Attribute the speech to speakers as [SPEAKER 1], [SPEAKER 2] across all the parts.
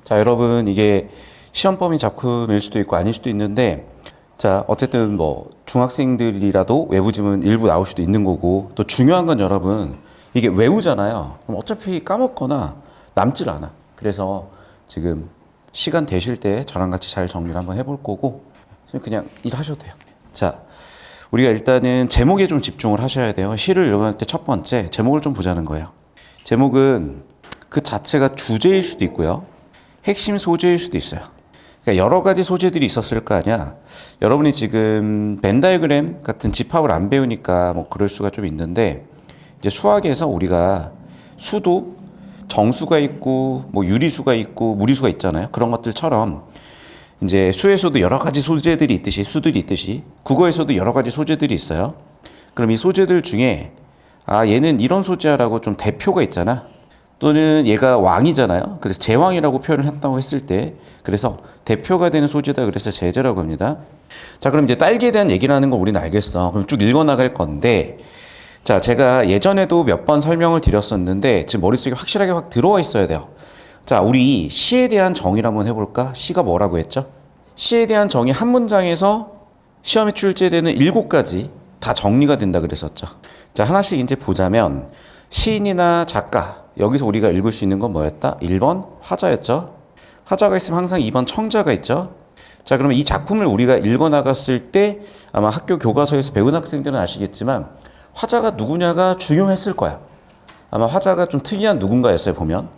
[SPEAKER 1] 자, 여러분, 이게 시험 범위 작품일 수도 있고 아닐 수도 있는데, 자, 어쨌든 뭐 중학생들이라도 외부 지문 일부 나올 수도 있는 거고, 또 중요한 건 여러분, 이게 외우잖아요. 그럼 어차피 까먹거나 남질 않아. 그래서 지금 시간 되실 때 저랑 같이 잘 정리를 한번 해볼 거고, 그냥 일하셔도 돼요. 자, 우리가 일단은 제목에 좀 집중을 하셔야 돼요. 시를 읽을 때 첫 번째 제목을 좀 보자는 거예요. 제목은 그 자체가 주제일 수도 있고요. 핵심 소재일 수도 있어요. 그러니까 여러 가지 소재들이 있었을 거 아니야. 여러분이 지금 벤 다이어그램 같은 집합을 안 배우니까 뭐 그럴 수가 좀 있는데, 이제 수학에서 우리가 수도 정수가 있고 뭐 유리수가 있고 무리수가 있잖아요. 그런 것들처럼 이제 수에서도 여러 가지 소재들이 있듯이, 수들이 있듯이 국어에서도 여러 가지 소재들이 있어요. 그럼 이 소재들 중에 얘는 이런 소재라고 좀 대표가 있잖아. 또는 얘가 왕이잖아요. 그래서 제왕이라고 표현을 했다고 했을 때, 그래서 대표가 되는 소재다, 그래서 제재라고 합니다. 자, 그럼 이제 딸기에 대한 얘기를 하는 거 우리는 알겠어. 그럼 쭉 읽어 나갈 건데, 자, 제가 예전에도 몇 번 설명을 드렸었는데 지금 머릿속에 확실하게 확 들어와 있어야 돼요. 자, 우리 시에 대한 정의를 한번 해볼까? 시가 뭐라고 했죠? 시에 대한 정의 한 문장에서 시험에 출제되는 7가지 다 정리가 된다 그랬었죠. 자, 하나씩 이제 보자면, 시인이나 작가, 여기서 우리가 읽을 수 있는 건 뭐였다? 1번 화자였죠. 화자가 있으면 항상 2번 청자가 있죠. 자, 그러면 이 작품을 우리가 읽어 나갔을 때 아마 학교 교과서에서 배운 학생들은 아시겠지만 화자가 누구냐가 중요했을 거야. 아마 화자가 좀 특이한 누군가였어요, 보면.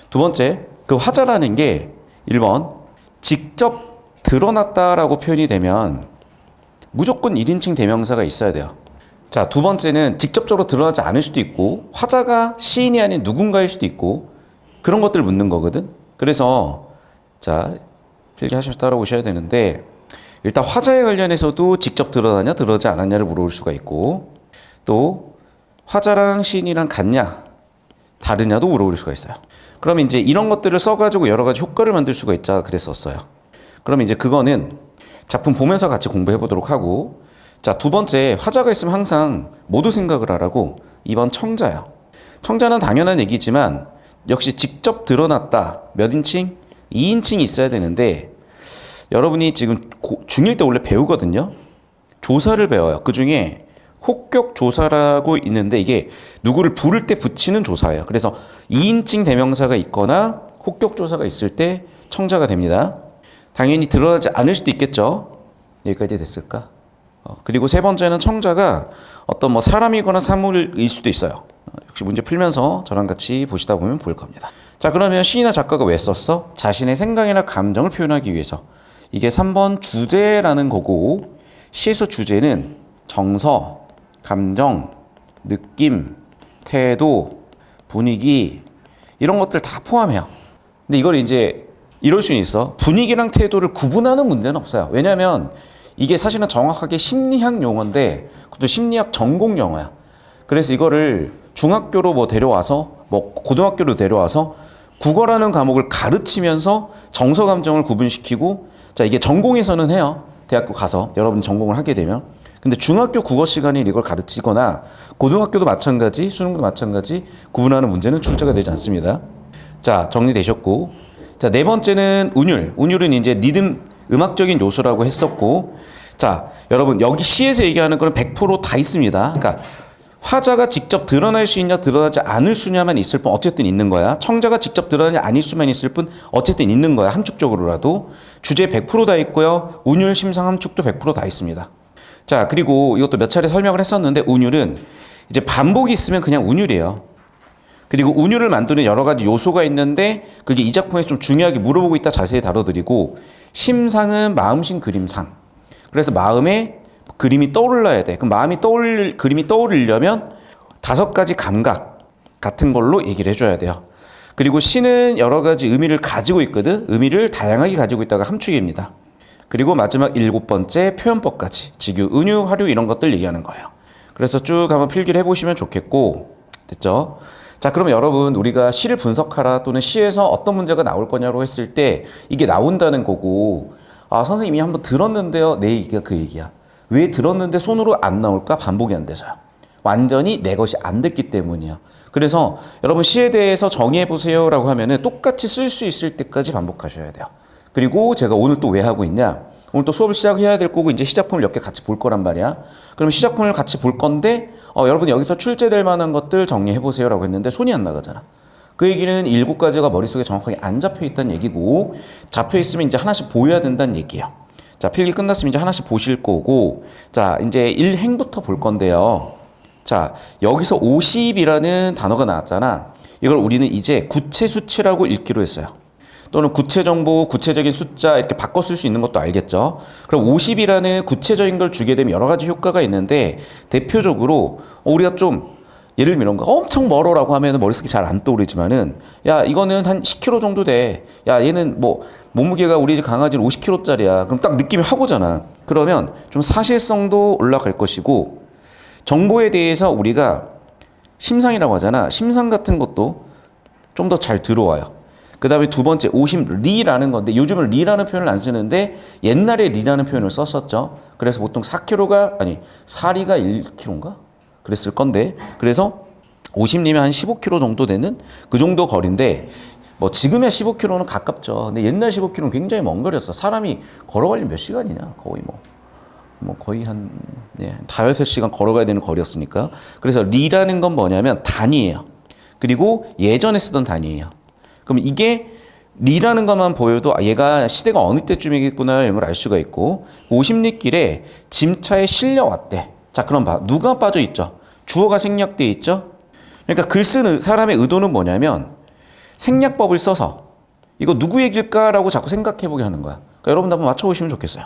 [SPEAKER 1] 두 번째, 그 화자라는 게 1번 직접 드러났다라고 표현이 되면 무조건 1인칭 대명사가 있어야 돼요. 자, 두 번째는 직접적으로 드러나지 않을 수도 있고, 화자가 시인이 아닌 누군가일 수도 있고, 그런 것들을 묻는 거거든. 그래서 자, 필기하셔서 따라오셔야 되는데, 일단 화자에 관련해서도 직접 드러나냐 드러나지 않았냐를 물어볼 수가 있고, 또 화자랑 시인이랑 같냐 다르냐도 물어볼 수가 있어요. 그럼 이제 이런 것들을 써가지고 여러 가지 효과를 만들 수가 있자 그랬었어요. 그럼 이제 그거는 작품 보면서 같이 공부해 보도록 하고, 자, 두 번째, 화자가 있으면 항상 모두 생각을 하라고. 2번 청자요. 청자는 당연한 얘기지만 역시 직접 드러났다. 몇 인칭? 2인칭이 있어야 되는데, 여러분이 지금 중1 때 원래 배우거든요. 조사를 배워요. 그 중에 혹격 조사라고 있는데, 이게 누구를 부를 때 붙이는 조사예요. 그래서 2인칭 대명사가 있거나 혹격 조사가 있을 때 청자가 됩니다. 당연히 드러나지 않을 수도 있겠죠. 여기까지 됐을까? 그리고 세 번째는 청자가 어떤 뭐 사람이거나 사물일 수도 있어요. 역시 문제 풀면서 저랑 같이 보시다 보면 보일 겁니다. 자, 그러면 시인이나 작가가 왜 썼어? 자신의 생각이나 감정을 표현하기 위해서. 이게 3번 주제라는 거고, 시에서 주제는 정서, 감정, 느낌, 태도, 분위기, 이런 것들 다 포함해요. 근데 이걸 이제 이럴 수는 있어. 분위기랑 태도를 구분하는 문제는 없어요. 왜냐하면 이게 사실은 정확하게 심리학 용어인데, 그것도 심리학 전공 용어야. 그래서 이거를 중학교로 뭐 데려와서, 뭐 고등학교로 데려와서 국어라는 과목을 가르치면서 정서 감정을 구분시키고, 자, 이게 전공에서는 해요. 대학교 가서 여러분이 전공을 하게 되면. 근데 중학교 국어 시간에 이걸 가르치거나 고등학교도 마찬가지, 수능도 마찬가지 구분하는 문제는 출제가 되지 않습니다. 자, 정리되셨고, 자, 네 번째는 운율. 운율은 이제 리듬, 음악적인 요소라고 했었고, 자, 여러분 여기 시에서 얘기하는 거는 100% 다 있습니다. 그러니까 화자가 직접 드러날 수 있냐 드러나지 않을 수냐만 있을 뿐 어쨌든 있는 거야. 청자가 직접 드러나지 않을 수만 있을 뿐 어쨌든 있는 거야. 함축적으로라도. 주제 100%다 있고요. 운율, 심상, 함축도 100%다 있습니다. 자, 그리고 이것도 몇 차례 설명을 했었는데, 운율은 이제 반복이 있으면 그냥 운율이에요. 그리고 운율을 만드는 여러 가지 요소가 있는데, 그게 이 작품에서 좀 중요하게 물어보고 있다 자세히 다뤄드리고, 심상은 마음심 그림상. 그래서 마음에 그림이 떠올라야 돼. 그럼 그림이 떠오르려면 5가지 감각 같은 걸로 얘기를 해줘야 돼요. 그리고 시는 여러 가지 의미를 가지고 있거든. 의미를 다양하게 가지고 있다가 함축입니다. 그리고 마지막 7번째 표현법까지. 직유, 은유, 화류 이런 것들 얘기하는 거예요. 그래서 쭉 한번 필기를 해보시면 좋겠고, 됐죠? 자, 그러면 여러분, 우리가 시를 분석하라 또는 시에서 어떤 문제가 나올 거냐고 했을 때 이게 나온다는 거고, 선생님이 한번 들었는데요. 내 얘기가 그 얘기야. 왜 들었는데 손으로 안 나올까? 반복이 안 돼서요. 완전히 내 것이 안 됐기 때문이야. 그래서 여러분 시에 대해서 정의해 보세요라고 하면은 똑같이 쓸 수 있을 때까지 반복하셔야 돼요. 그리고 제가 오늘 또 왜 하고 있냐? 오늘 또 수업을 시작해야 될 거고 이제 시작품을 몇 개 같이 볼 거란 말이야. 그럼 시작품을 같이 볼 건데 여러분 여기서 출제될 만한 것들 정리해 보세요라고 했는데 손이 안 나가잖아. 그 얘기는 7가지가 머릿속에 정확하게 안 잡혀 있다는 얘기고 잡혀 있으면 이제 하나씩 보여야 된다는 얘기예요. 자, 필기 끝났으면 이제 하나씩 보실 거고 자, 이제 1행부터 볼 건데요. 자, 여기서 50이라는 단어가 나왔잖아. 이걸 우리는 이제 구체 수치라고 읽기로 했어요. 또는 구체 정보, 구체적인 숫자 이렇게 바꿔 쓸 수 있는 것도 알겠죠. 그럼 50이라는 구체적인 걸 주게 되면 여러 가지 효과가 있는데 대표적으로 우리가 좀 예를 들면 엄청 멀어라고 하면 머릿속에 잘 안 떠오르지만은 야 이거는 한 10kg 정도 돼. 야 얘는 뭐 몸무게가 우리 집 강아지는 50kg짜리야. 그럼 딱 느낌이 확 오잖아. 그러면 좀 사실성도 올라갈 것이고 정보에 대해서 우리가 심상이라고 하잖아. 심상 같은 것도 좀 더 잘 들어와요. 그 다음에 두 번째 50리라는 건데 요즘은 리라는 표현을 안 쓰는데 옛날에 리라는 표현을 썼었죠. 그래서 보통 4kg가 아니 4리가 1kg인가? 그랬을 건데 그래서 50리면 한 15km 정도 되는 그 정도 거리인데 뭐 지금의 15km는 가깝죠. 근데 옛날 15km는 굉장히 먼 거리였어. 사람이 걸어가려면 몇 시간이냐? 거의 거의 한 다여섯 시간 걸어가야 되는 거리였으니까. 그래서 리라는 건 뭐냐면 단위예요. 그리고 예전에 쓰던 단위예요. 그럼 이게 리라는 것만 보여도 얘가 시대가 어느 때쯤이겠구나 이런 걸 알 수가 있고 50리길에 짐차에 실려왔대. 자, 그럼 누가 빠져 있죠? 주어가 생략되어 있죠? 그러니까 글 쓰는 사람의 의도는 뭐냐면 생략법을 써서 이거 누구 얘기일까라고 자꾸 생각해 보게 하는 거야. 그러니까 여러분도 한번 맞춰보시면 좋겠어요.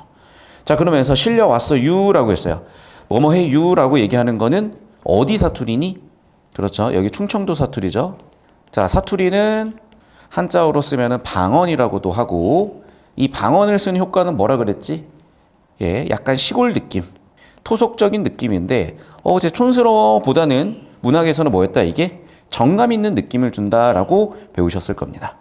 [SPEAKER 1] 자, 그러면서 실려왔어 유라고 했어요. 뭐뭐해 유라고 얘기하는 거는 어디 사투리니? 그렇죠. 여기 충청도 사투리죠. 자, 사투리는 한자어로 쓰면은 방언이라고도 하고 이 방언을 쓰는 효과는 뭐라 그랬지? 예, 약간 시골 느낌. 토속적인 느낌인데 제 촌스러워보다는 문학에서는 뭐였다 이게 정감 있는 느낌을 준다라고 배우셨을 겁니다.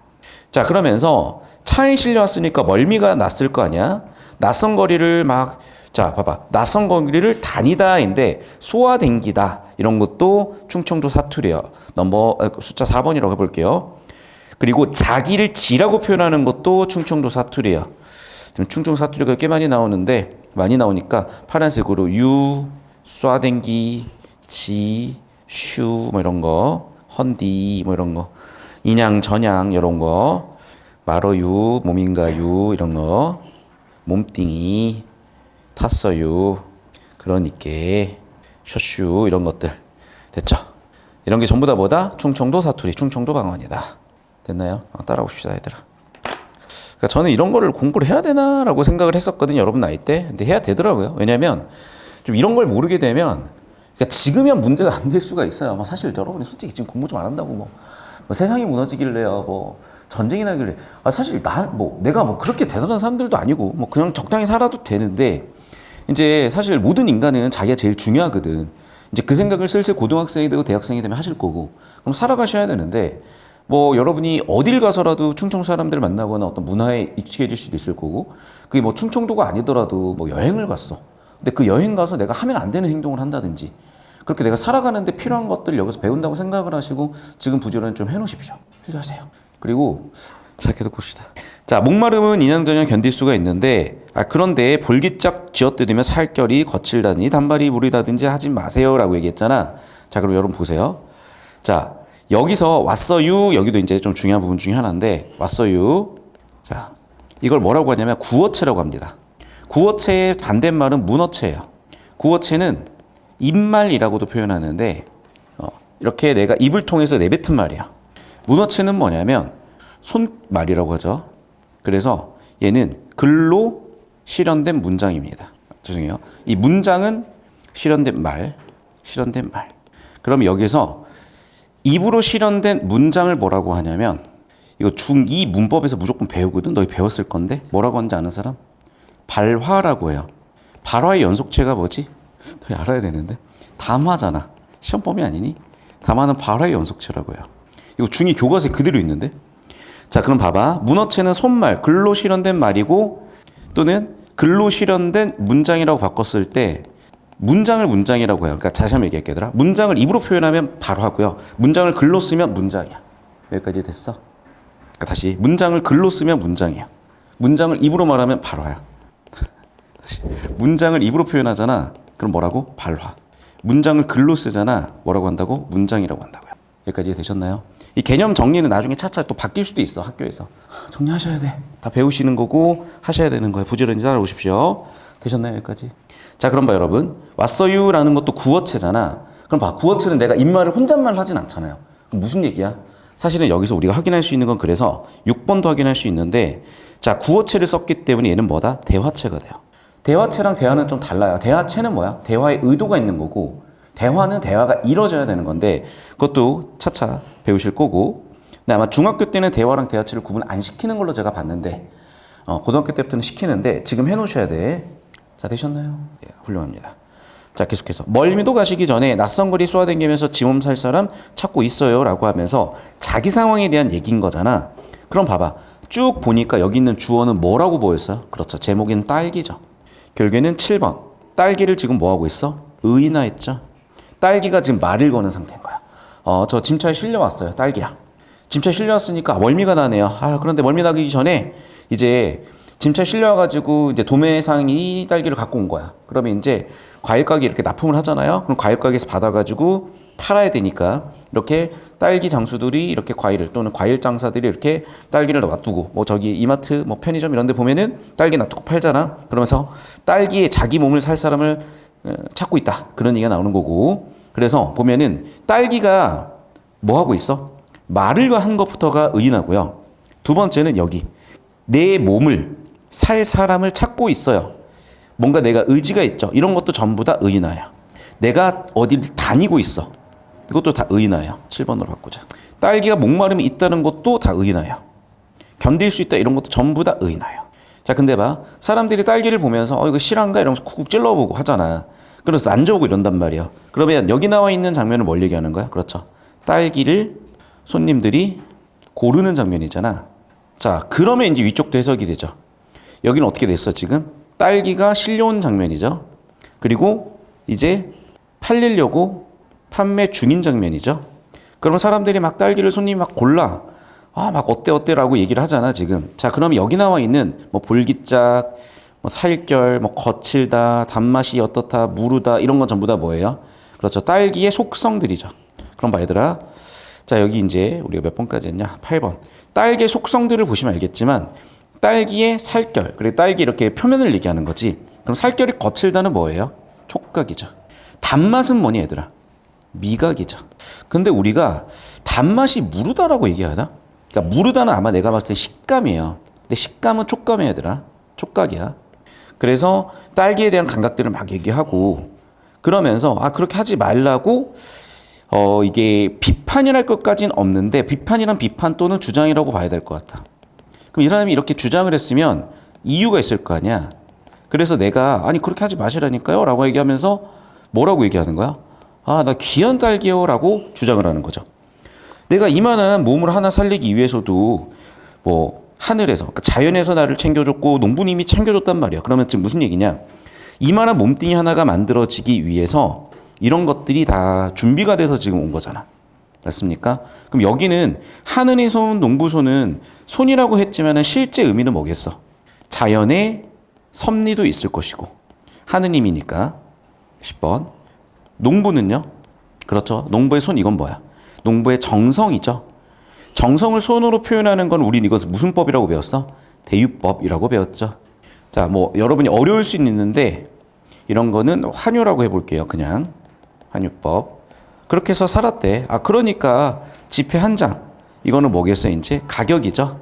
[SPEAKER 1] 자, 그러면서 차에 실려왔으니까 멀미가 났을 거 아니야. 낯선 거리를 봐봐. 낯선 거리를 다니다인데 쏘아댕기다 이런 것도 충청도 사투리예요. 숫자 4번이라고 해볼게요. 그리고 자기를 지라고 표현하는 것도 충청도 사투리예요. 지금 충청도 사투리가 꽤 많이 나오는데 많이 나오니까 파란색으로 유, 쏴댕기, 지, 슈 뭐 이런 거, 헌디 뭐 이런 거, 인양, 전양 이런 거, 말어유, 몸인가유 이런 거, 몸띵이, 탔어유, 그러니까 셔슈 이런 것들 됐죠? 이런 게 전부 다 뭐다? 충청도 사투리, 충청도 방언이다. 됐나요? 따라오십시다 얘들아. 그러니까 저는 이런 거를 공부를 해야 되나라고 생각을 했었거든요. 여러분 나이 때. 근데 해야 되더라고요. 왜냐면 좀 이런 걸 모르게 되면 그러니까 지금이야 문제가 안 될 수가 있어요. 사실 여러분이 솔직히 지금 공부 좀 안 한다고 뭐 세상이 무너지길래요. 뭐 전쟁이 나길래 사실 내가 그렇게 대단한 사람들도 아니고 그냥 적당히 살아도 되는데 이제 사실 모든 인간은 자기가 제일 중요하거든. 이제 그 생각을 슬슬 고등학생이 되고 대학생이 되면 하실 거고 그럼 살아가셔야 되는데 여러분이 어딜 가서라도 충청 사람들을 만나거나 어떤 문화에 익숙해질 수도 있을 거고 그게 충청도가 아니더라도 여행을 갔어. 근데 그 여행 가서 내가 하면 안 되는 행동을 한다든지 그렇게 내가 살아가는데 필요한 것들을 여기서 배운다고 생각을 하시고 지금 부지런히 좀 해놓으십시오. 필요하세요. 그리고 자, 계속 봅시다. 자, 목마름은 인양전혀 견딜 수가 있는데 그런데 볼기짝 쥐어뜯으며 살결이 거칠다든지 단발이 무리다든지 하지 마세요라고 얘기했잖아. 자, 그럼 여러분 보세요. 자, 여기서 왔어유 여기도 이제 좀 중요한 부분 중에 하나인데 왔어유. 자, 이걸 뭐라고 하냐면 구어체라고 합니다. 구어체의 반대말은 문어체예요. 구어체는 입말이라고도 표현하는데 이렇게 내가 입을 통해서 내뱉은 말이야. 문어체는 뭐냐면 손말이라고 하죠. 그래서 얘는 글로 실현된 문장입니다. 죄송해요. 이 문장은 실현된 말. 그럼 여기서 입으로 실현된 문장을 뭐라고 하냐면 이거 중2 문법에서 무조건 배우거든. 너희 배웠을 건데 뭐라고 하는지 아는 사람? 발화라고 해요. 발화의 연속체가 뭐지? 너희 알아야 되는데 담화잖아. 시험범위 아니니? 담화는 발화의 연속체라고 해요. 이거 중2 교과서에 그대로 있는데. 자, 그럼 봐봐. 문어체는 손말, 글로 실현된 말이고 또는 글로 실현된 문장이라고 바꿨을 때 문장을 문장이라고 해요. 그러니까 다시 한번 얘기할게 얘들아. 문장을 입으로 표현하면 바로 하고요. 문장을 글로 쓰면 문장이야. 여기까지 됐어? 그러니까 다시 문장을 글로 쓰면 문장이야. 문장을 입으로 말하면 발화야. 다시 문장을 입으로 표현하잖아. 그럼 뭐라고? 발화. 문장을 글로 쓰잖아. 뭐라고 한다고? 문장이라고 한다고요. 여기까지 되셨나요? 이 개념 정리는 나중에 차차 또 바뀔 수도 있어. 학교에서 정리하셔야 돼. 다 배우시는 거고 하셔야 되는 거예요. 부지런히 따라오십시오. 되셨나요? 여기까지? 자, 그럼 봐 여러분. 왔어요라는 것도 구어체잖아. 그럼 봐, 구어체는 내가 입말을 혼잣말 하진 않잖아요. 그럼 무슨 얘기야? 사실은 여기서 우리가 확인할 수 있는 건 그래서 6번도 확인할 수 있는데, 자, 구어체를 썼기 때문에 얘는 뭐다? 대화체가 돼요. 대화체랑 대화는 좀 달라요. 대화체는 뭐야? 대화의 의도가 있는 거고, 대화는 대화가 이루어져야 되는 건데, 그것도 차차 배우실 거고, 근데 아마 중학교 때는 대화랑 대화체를 구분 안 시키는 걸로 제가 봤는데, 고등학교 때부터는 시키는데 지금 해놓으셔야 돼. 자, 되셨나요? 예, 훌륭합니다. 자, 계속해서 멀미도 가시기 전에 낯선 거리 쏘아다니면서 지 몸 살 사람 찾고 있어요 라고 하면서 자기 상황에 대한 얘기인 거잖아. 그럼 봐봐. 쭉 보니까 여기 있는 주어는 뭐라고 보였어요? 그렇죠. 제목인 딸기죠. 결국에는 7번. 딸기를 지금 뭐하고 있어? 의인화했죠. 딸기가 지금 말을 거는 상태인 거야. 저 짐차에 실려왔어요. 딸기야. 짐차에 실려왔으니까 멀미가 나네요. 그런데 멀미 나기 전에 이제 짐차에 실려와가지고 이제 도매상이 딸기를 갖고 온 거야. 그러면 이제 과일 가게 이렇게 납품을 하잖아요. 그럼 과일 가게에서 받아가지고 팔아야 되니까 이렇게 딸기 장수들이 이렇게 과일을, 또는 과일 장사들이 이렇게 딸기를 놔두고, 뭐 저기 이마트, 뭐 편의점 이런 데 보면은 딸기 놔두고 팔잖아. 그러면서 딸기에 자기 몸을 살 사람을 찾고 있다. 그런 얘기가 나오는 거고. 그래서 보면은 딸기가 뭐 하고 있어? 말을 한 것부터가 의인하고요. 두 번째는 여기 내 몸을 살 사람을 찾고 있어요. 뭔가 내가 의지가 있죠. 이런 것도 전부 다 의인화야. 내가 어디를 다니고 있어. 이것도 다 의인화야. 7번으로 바꾸자. 딸기가 목마름이 있다는 것도 다 의인화야. 견딜 수 있다 이런 것도 전부 다 의인화야. 자, 근데 봐. 사람들이 딸기를 보면서 이거 실한가 이러면서 쿡쿡 찔러보고 하잖아. 그래서 만져보고 이런단 말이야. 그러면 여기 나와 있는 장면을 뭘 얘기하는 거야? 그렇죠. 딸기를 손님들이 고르는 장면이잖아. 자, 그러면 이제 위쪽도 해석이 되죠. 여기는 어떻게 됐어, 지금? 딸기가 실려온 장면이죠. 그리고 이제 팔리려고 판매 중인 장면이죠. 그러면 사람들이 막 딸기를 손님이 막 골라. 막 어때 라고 얘기를 하잖아, 지금. 자, 그럼 여기 나와 있는 뭐 볼기짝, 뭐 살결, 뭐 거칠다, 단맛이 어떻다, 무르다, 이런 건 전부 다 뭐예요? 그렇죠. 딸기의 속성들이죠. 그럼 봐, 얘들아. 자, 여기 이제 우리가 몇 번까지 했냐? 8번. 딸기의 속성들을 보시면 알겠지만, 딸기의 살결, 그리고 딸기 이렇게 표면을 얘기하는 거지. 그럼 살결이 거칠다는 뭐예요? 촉각이죠. 단맛은 뭐니, 얘들아? 미각이죠. 근데 우리가 단맛이 무르다라고 얘기하나? 그러니까 무르다는 아마 내가 봤을 때 식감이에요. 근데 식감은 촉감이야, 얘들아. 촉각이야. 그래서 딸기에 대한 감각들을 막 얘기하고, 그러면서 그렇게 하지 말라고 이게 비판이랄 것까지는 없는데, 비판이란 비판 또는 주장이라고 봐야 될 것 같아. 그럼 이 사람이 이렇게 주장을 했으면 이유가 있을 거 아니야. 그래서 내가 그렇게 하지 마시라니까요 라고 얘기하면서 뭐라고 얘기하는 거야? 나 귀한 딸기요 라고 주장을 하는 거죠. 내가 이만한 몸을 하나 살리기 위해서도 뭐 하늘에서, 그러니까 자연에서 나를 챙겨줬고 농부님이 챙겨줬단 말이야. 그러면 지금 무슨 얘기냐? 이만한 몸뚱이 하나가 만들어지기 위해서 이런 것들이 다 준비가 돼서 지금 온 거잖아. 맞습니까? 그럼 여기는 하늘의 손, 농부손은 손이라고 했지만 실제 의미는 뭐겠어? 자연의 섭리도 있을 것이고 하느님이니까. 10번. 농부는요? 그렇죠. 농부의 손, 이건 뭐야? 농부의 정성이죠. 정성을 손으로 표현하는 건 우린 이것을 무슨 법이라고 배웠어? 대유법이라고 배웠죠. 자, 뭐 여러분이 어려울 수는 있는데 이런 거는 환유라고 해볼게요. 그냥 환유법. 그렇게 해서 살았대. 그러니까 지폐 한 장. 이거는 뭐겠어요? 이제 가격이죠.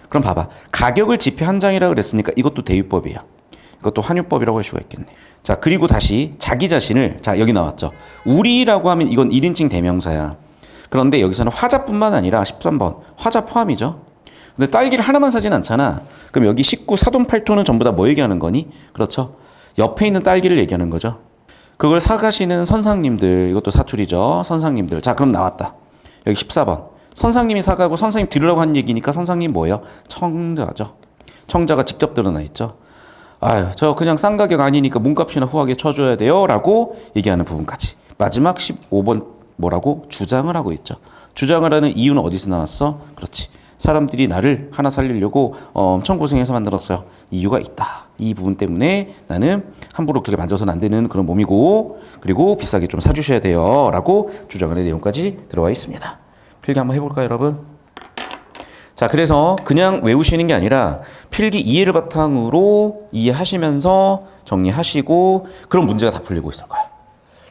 [SPEAKER 1] 그럼 봐봐. 가격을 지폐 한 장이라고 그랬으니까 이것도 대유법이에요. 이것도 환유법이라고 할 수가 있겠네. 자, 그리고 다시 자기 자신을, 자, 여기 나왔죠. 우리라고 하면 이건 1인칭 대명사야. 그런데 여기서는 화자뿐만 아니라 13번. 화자 포함이죠. 근데 딸기를 하나만 사진 않잖아. 그럼 여기 19, 사돈, 팔토는 전부 다 뭐 얘기하는 거니? 그렇죠. 옆에 있는 딸기를 얘기하는 거죠. 그걸 사가시는 선상님들, 이것도 사투리죠. 선상님들. 자, 그럼 나왔다. 여기 14번. 선상님이 사가고 선상님 들으라고 한 얘기니까 선상님 뭐예요? 청자죠. 청자가 직접 드러나 있죠. 아유, 저 그냥 싼 가격 아니니까 몸값이나 후하게 쳐줘야 돼요. 라고 얘기하는 부분까지. 마지막 15번 뭐라고? 주장을 하고 있죠. 주장을 하는 이유는 어디서 나왔어? 그렇지. 사람들이 나를 하나 살리려고 엄청 고생해서 만들었어요. 이유가 있다. 이 부분 때문에 나는 함부로 그렇게 만져서는 안 되는 그런 몸이고, 그리고 비싸게 좀 사주셔야 돼요. 라고 주장하는 내용까지 들어와 있습니다. 필기 한번 해볼까요, 여러분? 자, 그래서 그냥 외우시는 게 아니라 필기 이해를 바탕으로 이해하시면서 정리하시고, 그런 문제가 다 풀리고 있을 거예요.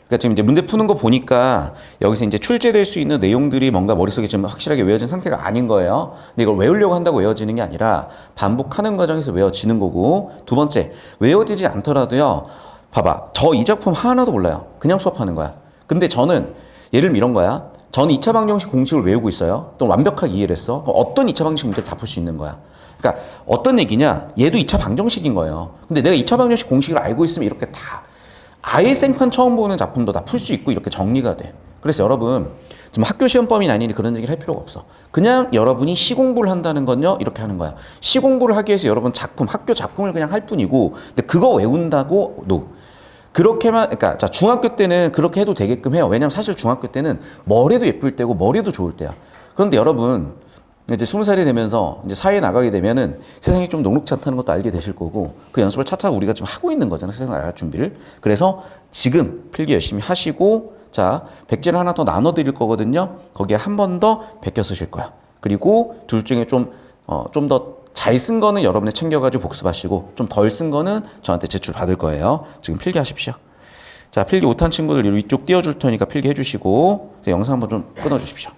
[SPEAKER 1] 그러니까 지금 이제 문제 푸는 거 보니까 여기서 이제 출제될 수 있는 내용들이 뭔가 머릿속에 좀 확실하게 외워진 상태가 아닌 거예요. 근데 이걸 외우려고 한다고 외워지는 게 아니라 반복하는 과정에서 외워지는 거고, 두 번째, 외워지지 않더라도요. 봐봐. 저 이 작품 하나도 몰라요. 그냥 수업하는 거야. 근데 저는 예를 들면 이런 거야. 저는 2차 방정식 공식을 외우고 있어요. 또 완벽하게 이해를 했어. 그럼 어떤 2차 방정식 문제를 다 풀 수 있는 거야. 그러니까 어떤 얘기냐. 얘도 2차 방정식인 거예요. 근데 내가 2차 방정식 공식을 알고 있으면 이렇게 다 아예 생판 처음 보는 작품도 다 풀 수 있고 이렇게 정리가 돼. 그래서 여러분 지금 학교 시험 범위 아니니 그런 얘기를 할 필요가 없어. 그냥 여러분이 시공부를 한다는 건요 이렇게 하는 거야. 시공부를 하기 위해서 여러분 작품, 학교 작품을 그냥 할 뿐이고, 근데 그거 외운다고 그렇게만, 그러니까 자 중학교 때는 그렇게 해도 되게끔 해요. 왜냐면 사실 중학교 때는 머리도 예쁠 때고 머리도 좋을 때야. 그런데 여러분 이제 20살이 되면서 이제 사회에 나가게 되면은 세상이 좀 녹록지 않다는 것도 알게 되실 거고, 그 연습을 차차 우리가 지금 하고 있는 거잖아요. 세상 나갈 준비를. 그래서 지금 필기 열심히 하시고, 자, 백지를 하나 더 나눠 드릴 거거든요. 거기에 한 번 더 베껴 쓰실 거야. 그리고 둘 중에 좀 더 잘 쓴 거는 여러분이 챙겨가지고 복습하시고, 좀 덜 쓴 거는 저한테 제출 받을 거예요. 지금 필기 하십시오. 자, 필기 못한 친구들 위쪽 띄워줄 테니까 필기 해주시고, 영상 한번 좀 끊어주십시오.